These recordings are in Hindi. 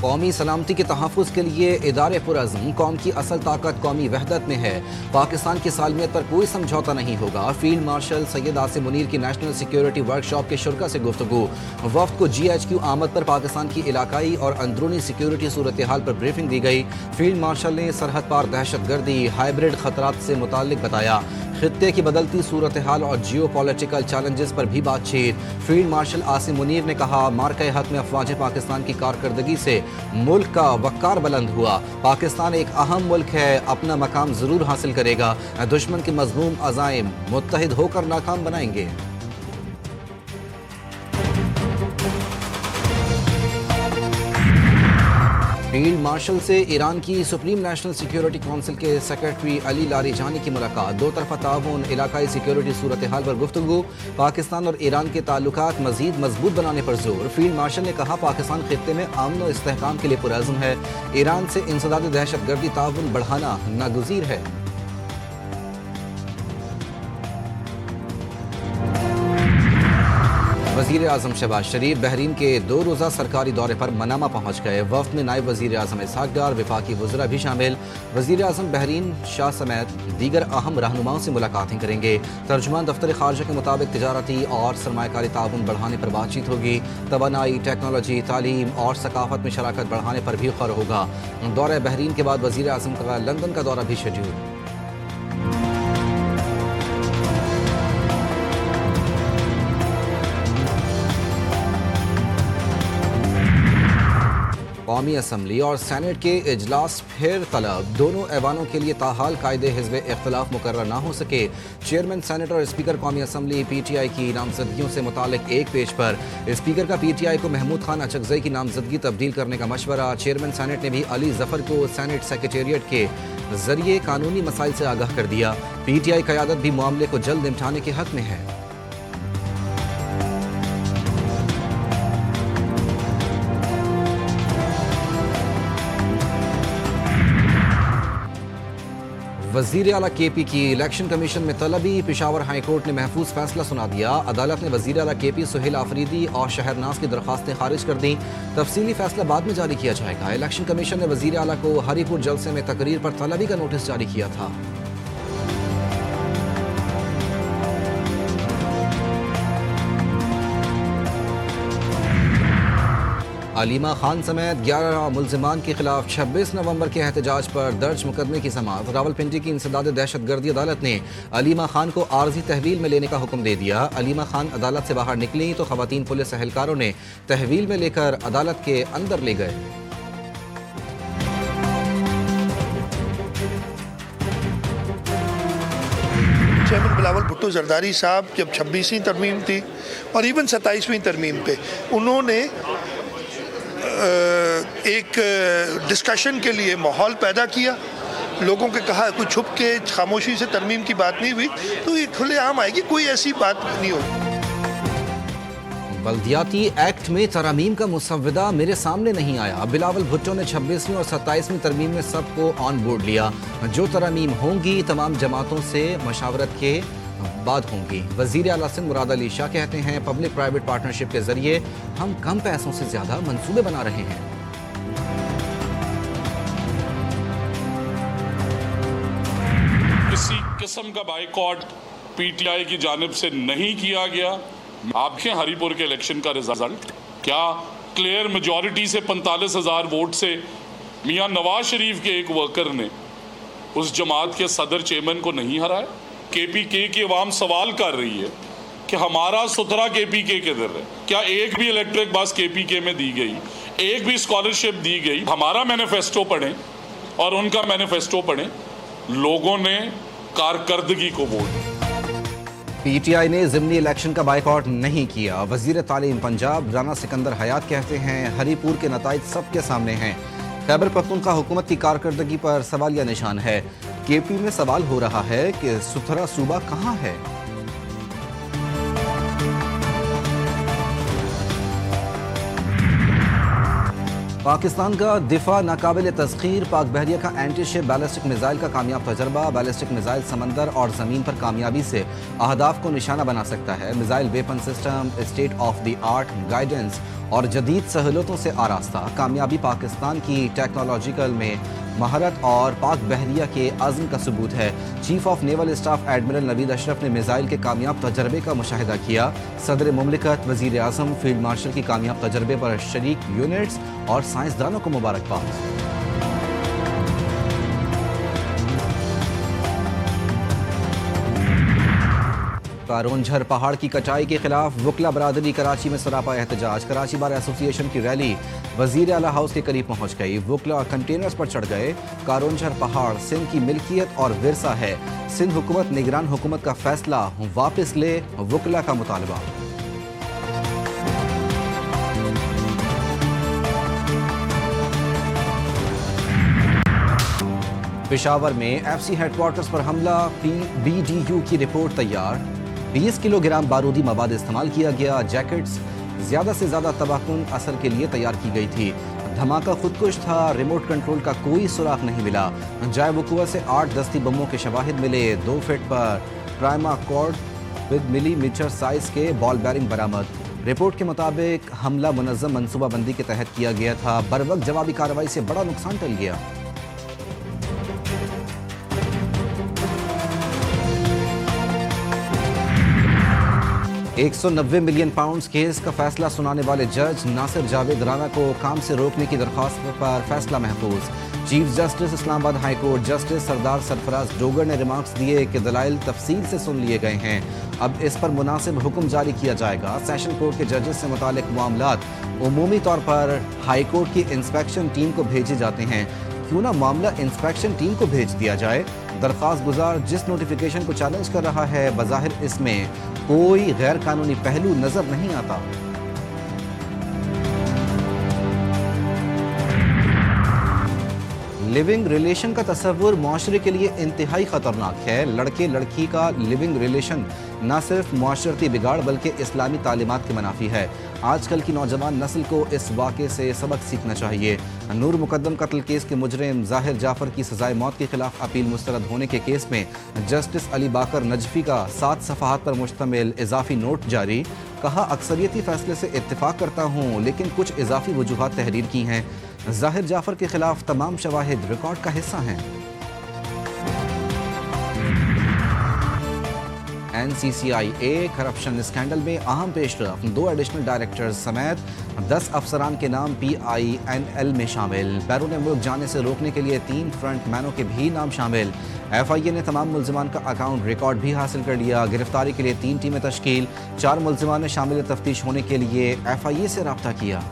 कौमी सलामती के तहफ़्फ़ुज़ के लिए इदारे पुरअज़्म, कौम की असल ताकत कौमी वहदत में है। पाकिस्तान की सालमियत पर कोई समझौता नहीं होगा। फील्ड मार्शल सैयद आसिम मुनीर की नेशनल सिक्योरिटी वर्कशॉप के शुरका से गुफ्तगू। वफ़द को GHQ आमद पर पाकिस्तान की इलाकाई और अंदरूनी सिक्योरिटी सूरत हाल पर ब्रीफिंग दी गई। फील्ड मार्शल ने सरहद पार दहशतगर्दी, हाइब्रिड खतरात से मुताल्लिक बताया। खित्ते की बदलती सूरत हाल और जियो पॉलिटिकल चैलेंजेस पर भी बातचीत। फील्ड मार्शल आसिम मुनीर ने कहा, मार्के हक में अफवाज पाकिस्तान की कारकर्दगी से मुल्क का वक़ार बुलंद हुआ। पाकिस्तान एक अहम मुल्क है, अपना मकाम ज़रूर हासिल करेगा। दुश्मन के मज़मूम अज़ाइम मुत्तहिद होकर नाकाम बनाएंगे। फील्ड मार्शल से ईरान की सुप्रीम नेशनल सिक्योरिटी काउंसिल के सेक्रेटरी अली लारीजानी की मुलाकात। दो तरफा ताउन, इलाकाई सिक्योरिटी सूरत हाल पर गुफ्तगू। पाकिस्तान और ईरान के ताल्लुकात मजीद मजबूत बनाने पर जोर। फील्ड मार्शल ने कहा, पाकिस्तान खित्ते में अमन और इस्तेहकाम के लिए पुरअज़्म है। ईरान से इंसदाद दहशतगर्दी ताउन बढ़ाना नागुज़ीर है। वज़ीर आज़म शहबाज शरीफ बहरीन के 2 रोज़ा सरकारी दौरे पर मनामा पहुँच गए। वफ़द में नायब वज़ीर आज़म इसहाक़ डार, वफ़ाक़ी वज़रा भी शामिल। वज़ीर आज़म बहरीन शाह समेत दीगर अहम रहनुमाओं से मुलाकातें करेंगे। तर्जुमान दफ्तर ख़ारजा के मुताबिक तिजारती और सरमायाकारी ताउन बढ़ाने पर बातचीत होगी। तवानाई, टेक्नोलॉजी, तालीम और सकाफ़त में शराकत बढ़ाने पर भी ग़ौर होगा। दौरे बहरीन के बाद वज़ीर आज़म का लंदन का दौरा भी शेड्यूल। कौमी असम्बली और सेनेट के इजलास फिर तलब। दोनों ऐवानों के लिए ताहाल कायदे हिज़्ब इख्तिलाफ मुकर्रर ना हो सके। चेयरमैन सेनेट और स्पीकर कौमी असम्बली PTI की नामजदगियों से मुतालिक एक पेज पर स्पीकर का PTI को महमूद खान अचकज़ई की नामजदगी तब्दील करने का मशवरा। चेयरमैन सेनेट ने भी अली जफ़र को सेनेट सेक्रेटेरिएट के जरिए कानूनी मसाइल से आगाह कर दिया। PTI क़यादत भी मामले को जल्द निपटाने के हक में है। वज़ीर आला KP की इलेक्शन कमीशन में तलबी। पेशावर हाई कोर्ट ने महफूज फैसला सुना दिया। अदालत ने वज़ीर आला KP सुहेल आफरीदी और शहरनाज की दरख्वास्तें खारिज कर दी। तफसीली फैसला बाद में जारी किया जाएगा। इलेक्शन कमीशन ने वज़ीर आला को हरीपुर जलसे में तकरीर पर तलबी का नोटिस जारी किया था। अलीमा खान समेत 11 मुल्ज़िमान के खिलाफ 26 नवंबर के एहतजाज पर दर्ज मुकदमे की समाअत। रावलपिंडी की इंसदाद दहशतगर्दी अदालत ने अलीमा खान को आर्जी तहवील में लेने का हुक्म दे दिया। अलीमा खान अदालत से बाहर निकली तो खवातीन पुलिस एहलकारों ने तहवील में लेकर अदालत के अंदर ले गए। चेयरमैन बिलावल भुट्टो जरदारी साहब जब 26वीं तरमीम थी और इवन 27वीं तरमीम पे उन्होंने एक डिस्कशन के लिए माहौल पैदा किया। लोगों के कहा कोई छुप के खामोशी से तरमीम की बात नहीं हुई, तो ये खुलेआम आएगी, कोई ऐसी बात नहीं होगी। बल्दियाती एक्ट में तरमीम का मुसव्वदा मेरे सामने नहीं आया। बिलावल भुट्टो ने 26वीं और 27वीं तरमीम में सबको ऑन बोर्ड लिया। जो तरमीम होंगी तमाम जमातों से मशावरत के बाद होंगी। वज़ीर आला सिंध मुराद अली शाह कहते हैं, पब्लिक प्राइवेट पार्टनरशिप के जरिए हम कम पैसों से ज्यादा मंसूबे बना रहे हैं। किसी किस्म का बाइकॉट PTI की जानिब से नहीं किया गया। आपके हरीपुर के इलेक्शन का रिजल्ट क्या क्लियर मेजॉरिटी से 45,000 वोट से मियां नवाज शरीफ के एक वर्कर ने उस जमात के सदर चेयरमैन को नहीं हराया? KPK की अवाम सवाल कर रही है कि हमारा सुथरा KPK किधर है? क्या एक भी इलेक्ट्रिक बस KPK में दी गई, एक भी स्कॉलरशिप दी गई? हमारा मैनिफेस्टो पढ़ें और उनका मैनिफेस्टो पढ़ें। लोगों ने कारकर्दगी को वोट। PTI ने ज़िमनी इलेक्शन का बाइकआउट नहीं किया। वज़ीर तालीम पंजाब राना सिकंदर हयात कहते हैं, हरीपुर के नताइज सबके सामने हैं। खैबर पख्तूनख्वा हुकूमत की कारकर्दगी पर सवालिया निशान है। KP में सवाल हो रहा है कि सुथरा सूबा कहाँ है? पाकिस्तान का दिफा नाकाबिल तस्खीर, पाक बहरिया का एंटी शिप बैलिस्टिक मिसाइल का कामयाब तजर्बा। बैलिस्टिक मिसाइल समंदर और ज़मीन पर कामयाबी से अहदाफ को निशाना बना सकता है। Missile weapon system state of the art, guidance और जदीद सहूलतों से आरास्ता। कामयाबी पाकिस्तान की टेक्नोलॉजिकल में महारत और पाक बहरिया के अज़्म का सबूत है। Chief of naval staff admiral Naveed Ashraf ने मिसाइल के कामयाब तजर्बे का मुशाहिदा किया। सदर मुमलिकत, वज़ीर आज़म, फील्ड मार्शल की कामयाब तजर्बे पर शरीक यूनिट्स और साइंसदानों को मुबारकबाद। कारोंझर पहाड़ की कटाई के खिलाफ वकला बरादरी कराची में सरापा एहतजाज। कराची बार एसोसिएशन की रैली वजीर आला हाउस के करीब पहुंच गई। वकला कंटेनर्स पर चढ़ गए। कारोंझर पहाड़ सिंध की मिल्कियत और विरसा है। सिंध हुकूमत निगरान हुकूमत का फैसला वापस ले, वकला का मुतालबा। पेशावर में एफसी हेडक्वार्टर्स पर हमला, BDU की रिपोर्ट तैयार। 20 किलोग्राम बारूदी मवाद इस्तेमाल किया गया। जैकेट्स ज्यादा से ज्यादा तबाहकुन असर के लिए तैयार की गई थी। धमाका खुदकुश था। रिमोट कंट्रोल का कोई सुराग नहीं मिला। जाए वकुआ से 8 दस्ती बमों के शवाहिद मिले। 2 फीट पर prima cord with millimetre size के बॉल बैरिंग बरामद। रिपोर्ट के मुताबिक हमला मुनज़्ज़म मनसूबाबंदी के तहत किया गया था। बरवक्त जवाबी कार्रवाई से बड़ा नुकसान टल गया। 190 मिलियन पाउंड्स केस का फैसला सुनाने वाले जज नासिर जावेद राना को काम से रोकने की दरख्वास्त पर फैसला महफूज। Chief justice Islamabad high court justice Sardar Sarfaraz Dogar ने रिमार्क्स दिए कि दलाइल तफसील से सुन लिए गए हैं। अब इस पर मुनासिब हुक्म जारी किया जाएगा। सेशन कोर्ट के जजेस से मुतालिक मामलात उमूमी तौर पर हाई कोर्ट की इंस्पेक्शन टीम को भेजे जाते हैं। क्यों ना मामला इंस्पेक्शन टीम को भेज दिया जाए। दरख्वास्त गुजार जिस नोटिफिकेशन को चैलेंज कर रहा है, बज़ाहिर इसमें कोई गैर कानूनी पहलू नजर नहीं आता। लिविंग रिलेशन का तस्वुर माशरे के लिए इंतहाई ख़तरनाक है। लड़के लड़की का लिविंग रिलेशन न सिर्फ माशरती बिगाड़ बल्कि इस्लामी तालीमात के मनाफी है। आजकल की नौजवान नस्ल को इस वाक़े से सबक सीखना चाहिए। नूर मुकद्दम कत्ल केस के मुजरिम ज़ाहिर जाफ़र की सज़ाए मौत के खिलाफ अपील मुस्तरद होने के केस में जस्टिस अली बाकर नजफी का 7 सफ़हात पर मुश्तमिल इजाफी नोट जारी। कहा, अक्सरियती फैसले से इत्तेफाक करता हूँ लेकिन कुछ इजाफी वजूहात तहरीर की हैं। ज़ाहिर जाफ़र के खिलाफ तमाम शवाहिद रिकॉर्ड का हिस्सा हैं। NCCIA करप्शन स्कैंडल में अहम पेशरफ। 2 एडिशनल डायरेक्टर्स समेत 10 अफसरान के नाम PINL में शामिल। बैरून मुल्क जाने से रोकने के लिए 3 फ्रंट मैनों के भी नाम शामिल। FIA ने तमाम मुल्जिमान का अकाउंट रिकॉर्ड भी हासिल कर लिया। गिरफ्तारी के लिए 3 टीमें तश्कील। 4 मुल्जिमान ने शामिल तफ्तीश होने के लिए FIA से रब्ता किया।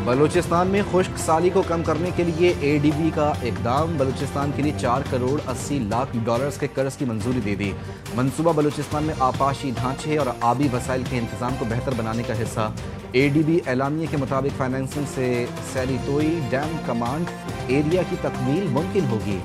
बलूचिस्तान में खुश्क साली को कम करने के लिए ADB का इकदाम। बलूचिस्तान के लिए $4 करोड़ 80 लाख के कर्ज की मंजूरी दे दी। मंसूबा बलूचिस्तान में आपाशी ढांचे और आबी वसाइल के इंतजाम को बेहतर बनाने का हिस्सा। ADB एलामिया के मुताबिक फाइनेंसिंग से सैलितोई डैम कमांड एरिया की तकमील मुमकिन होगी।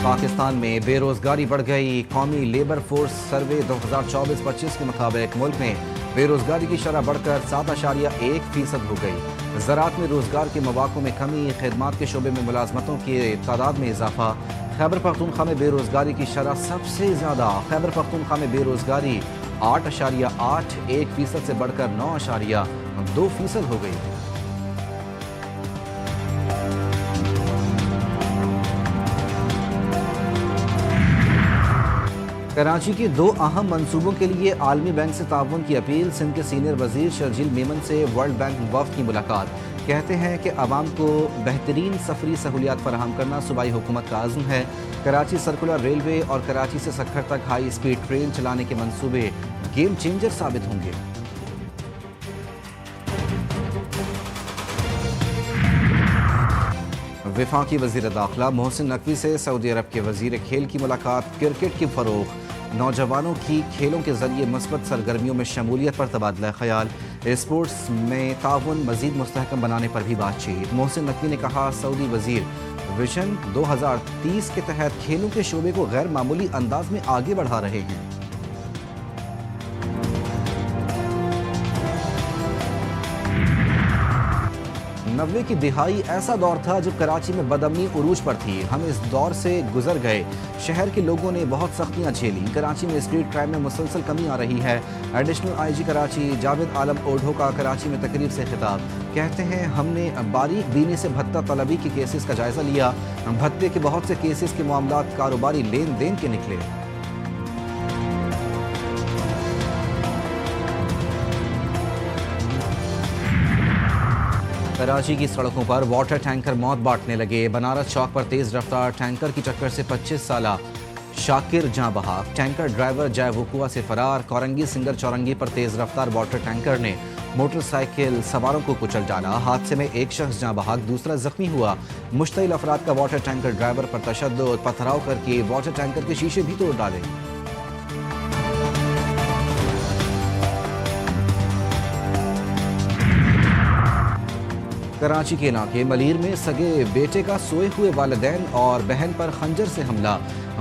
पाकिस्तान में बेरोजगारी बढ़ गई। कौमी लेबर फोर्स सर्वे 2024-25 के मुताबिक मुल्क में बेरोजगारी की शरह बढ़कर 7.1% हो गई। ज़राअत में रोजगार के मौक़ों में कमी, खिदमात के शोबे में मुलाजमतों की तादाद में इजाफा। खैबर पख्तूनख्वा में बेरोजगारी की शरह सबसे ज़्यादा। खैबर पख्तूनख्वा में बेरोजगारी 8.81% से बढ़कर 9.2% हो गई। कराची के 2 अहम मंसूबों के लिए आलमी बैंक से ताउन की अपील। सिंध के सीनियर वजीर शर्जील मेमन से वर्ल्ड बैंक वफ़द की मुलाकात। कहते हैं कि आवाम को बेहतरीन सफरी सहूलियात फराहम करना सूबाई हुकूमत का आज़म है। कराची सर्कुलर रेलवे और कराची से सक्खर तक हाई स्पीड ट्रेन चलाने के मंसूबे गेम चेंजर साबित होंगे। वफाकी वज़ीर दाखिला मोहसिन नकवी से सऊदी अरब के वज़ीर खेल की मुलाकात। क्रिकेट की फ़रोग़। नौजवानों की खेलों के जरिए मुस्बत सरगर्मियों में शमूलियत पर तबादला ख्याल। स्पोर्ट्स में ताउन मजीद मुस्तहकम बनाने पर भी बातचीत। मोहसिन नकवी ने कहा, सऊदी वजीर विजन 2030 के तहत खेलों के शोबे को गैर मामूली अंदाज में आगे बढ़ा रहे हैं। 90 की दिहाई ऐसा दौर था जब कराची में बदअमनी उरूज पर थी। हम इस दौर से गुजर गए। शहर के लोगों ने बहुत सख्तियां झेली। कराची में स्ट्रीट क्राइम में मुसलसल कमी आ रही है। एडिशनल आईजी कराची जावेद आलम ओढ़ो का कराची में तकरीब से खिताब। कहते हैं, हमने बारीक बीनी से भत्ता तलबी के केसेस का जायजा लिया। भत्ते के बहुत से केसेस के मामला कारोबारी लेन देन के निकले। कराची की सड़कों पर वाटर टैंकर मौत बांटने लगे। बनारस चौक पर तेज रफ्तार टैंकर की टक्कर से 25 साला शाकिर जाँ बहक। टैंकर ड्राइवर जय वकुआ से फरार। कोरंगी सिंगर चौरंगी पर तेज रफ्तार वाटर टैंकर ने मोटरसाइकिल सवारों को कुचल डाला। हादसे में एक शख्स जाँ बहक, दूसरा जख्मी हुआ। मुश्तइल अफराद का वाटर टैंकर ड्राइवर पर तशद्दुद, पथराव करके वाटर टैंकर के शीशे भी तोड़ डाले। कराची के इलाके मलीर में सगे बेटे का सोए हुए वालिदैन और बहन पर खंजर से हमला।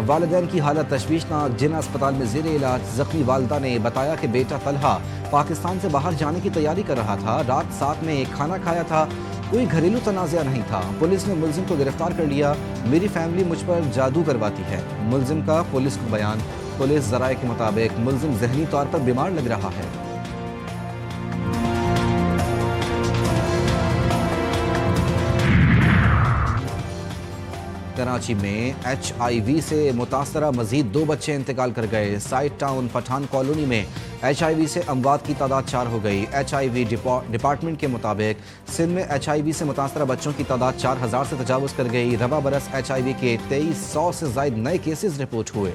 वालिदैन की हालत तशवीशनाक, जिना अस्पताल में ज़ेरे इलाज। जख्मी वालदा ने बताया कि बेटा तलहा पाकिस्तान से बाहर जाने की तैयारी कर रहा था। रात साथ में खाना खाया था। कोई घरेलू तनाज़ा नहीं था। पुलिस ने मुलजिम को गिरफ्तार कर लिया। मेरी फैमिली मुझ पर जादू करवाती है। मुलजिम का पुलिस को बयान। पुलिस ज़राए के मुताबिक मुलजिम जहनी तौर पर बीमार लग रहा है। कराची में HIV से मुतासरा मजीद 2 बच्चे इंतकाल कर गए। साइड टाउन पठान कॉलोनी में HIV से अमवात की तादाद 4 हो गई। HIV डिपार्टमेंट के मुताबिक सिंध में HIV से मुतासरा बच्चों की तादाद 4000 से तजावुज़ कर गई। रवा बरस HIV के 2300 से ज़ायद नए केसेस रिपोर्ट हुए।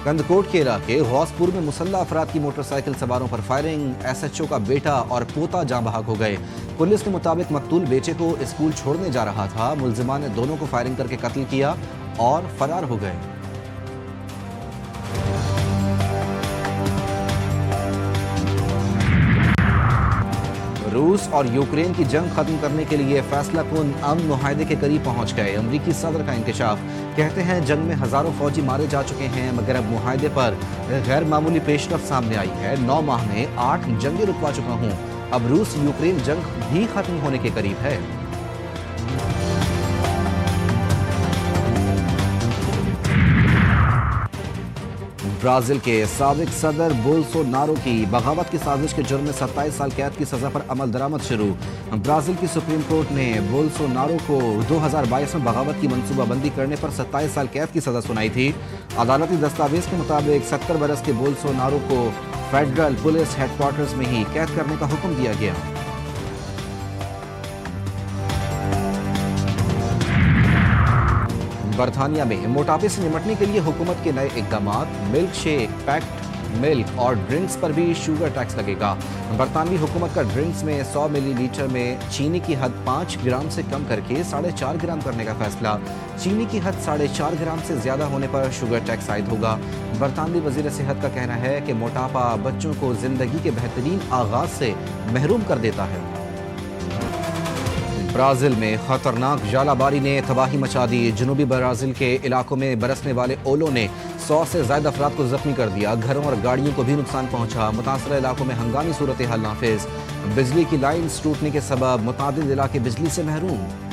कंदकोट के इलाके गौसपुर में मुसल्ला अफराद की मोटरसाइकिल सवारों पर फायरिंग। SHO का बेटा और पोता जाँ बहक हो गए। पुलिस के मुताबिक मकतूल बेटे को स्कूल छोड़ने जा रहा था। मुलजिमान ने दोनों को फायरिंग करके कत्ल किया और फरार हो गए। रूस और यूक्रेन की जंग खत्म करने के लिए फैसला कुन अमन मुआहदे के करीब पहुंच गए। अमरीकी सदर का इंकशाफ। कहते हैं, जंग में हजारों फौजी मारे जा चुके हैं, मगर अब मुआहदे पर गैर मामूली पेशरफ सामने आई है। 9 माह में 8 जंगें रुकवा चुका हूं। अब रूस यूक्रेन जंग भी खत्म होने के करीब है। ब्राजील के साबिक सदर बोल्सोनारो की बगावत की साजिश के जुर्म में 27 साल कैद की सजा पर अमल दरामद शुरू। ब्राजील की सुप्रीम कोर्ट ने बोल्सोनारो को 2022 में बगावत की मंसूबाबंदी करने पर 27 साल कैद की सजा सुनाई थी। अदालती दस्तावेज के मुताबिक 70 बरस के बोल्सोनारो को फेडरल पुलिस हेडक्वार्टर्स में ही कैद करने का हुक्म दिया गया। बरतानिया में मोटापे से निपटने के लिए हुकूमत के नए इकदाम। मिल्क शेक, पैक्ड मिल्क और ड्रिंक्स पर भी शुगर टैक्स लगेगा। बरतानवी हुकूमत का ड्रिंक्स में 100 मिलीलीटर में चीनी की हद 5 ग्राम से कम करके 4.5 ग्राम करने का फैसला। चीनी की हद 4.5 ग्राम से ज्यादा होने पर शुगर टैक्स आयद होगा। बरतानवी वजीर सेहत का कहना है कि मोटापा बच्चों को जिंदगी के बेहतरीन आगाज से महरूम कर देता है। ब्राजील में खतरनाक जालाबारी ने तबाही मचा दी। जनूबी ब्राजील के इलाकों में बरसने वाले ओलों ने 100 से ज्यादा अफराद को जख्मी कर दिया। घरों और गाड़ियों को भी नुकसान पहुंचा। मुतासरा इलाकों में हंगामी सूरत हाल नाफिज। बिजली की लाइन्स टूटने के सबब मुतादिद इलाके बिजली से महरूम।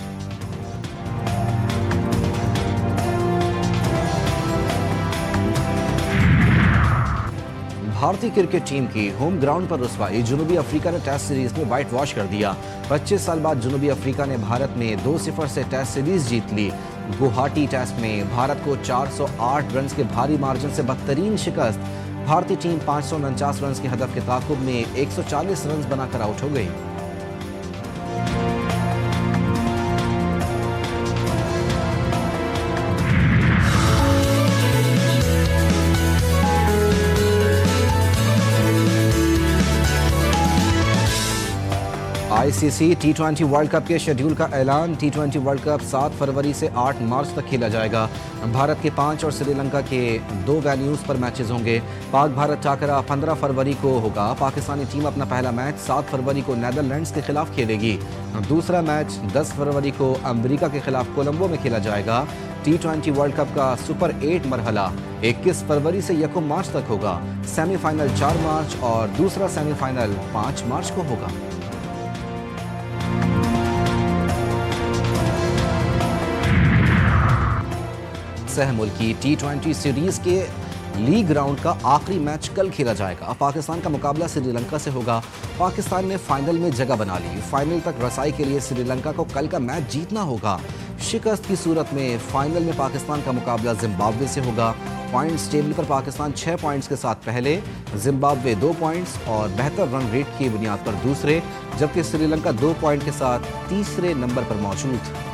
भारतीय क्रिकेट टीम की होम ग्राउंड पर रुसवाई। जनूबी अफ्रीका ने टेस्ट सीरीज में व्हाइट वॉश कर दिया। 25 साल बाद जनूबी अफ्रीका ने भारत में 2-0 से टेस्ट सीरीज जीत ली। गुवाहाटी टेस्ट में भारत को 408 रन के भारी मार्जिन से बदतरीन शिकस्त। भारतीय टीम 549 रन के हदफ के ताकुब में 140 रन बनाकर आउट हो गई। आईसीसी T20 वर्ल्ड कप के शेड्यूल का ऐलान। T20 वर्ल्ड कप 7 फरवरी से 8 मार्च तक खेला जाएगा। भारत के 5 और श्रीलंका के 2 वेन्यूज़ पर मैचेस होंगे। पाक भारत टाकरा 15 फरवरी को होगा। पाकिस्तानी टीम अपना पहला मैच 7 फरवरी को नीदरलैंड्स के खिलाफ खेलेगी। दूसरा मैच 10 फरवरी को अमेरिका के खिलाफ कोलंबो में खेला जाएगा। T20 वर्ल्ड कप का सुपर 8 मरहला 21 फरवरी से 1 मार्च तक होगा। सेमीफाइनल 4 मार्च और दूसरा सेमीफाइनल 5 मार्च को होगा। सह मुल्की T20 सीरीज के लीग राउंड का आखिरी मैच कल खेला जाएगा। पाकिस्तान का मुकाबला श्रीलंका से होगा। पाकिस्तान ने फाइनल में जगह बना ली। फाइनल तक रसाई के लिए श्रीलंका को कल का मैच जीतना होगा। शिकस्त की सूरत में फाइनल में पाकिस्तान का मुकाबला जिम्बाब्वे से होगा। पॉइंट्स टेबल पर पाकिस्तान 6 पॉइंट्स के साथ पहले, जिम्बाब्वे 2 पॉइंट्स और बेहतर रन रेट की बुनियाद पर दूसरे, जबकि श्रीलंका 2 पॉइंट के साथ तीसरे नंबर पर मौजूद।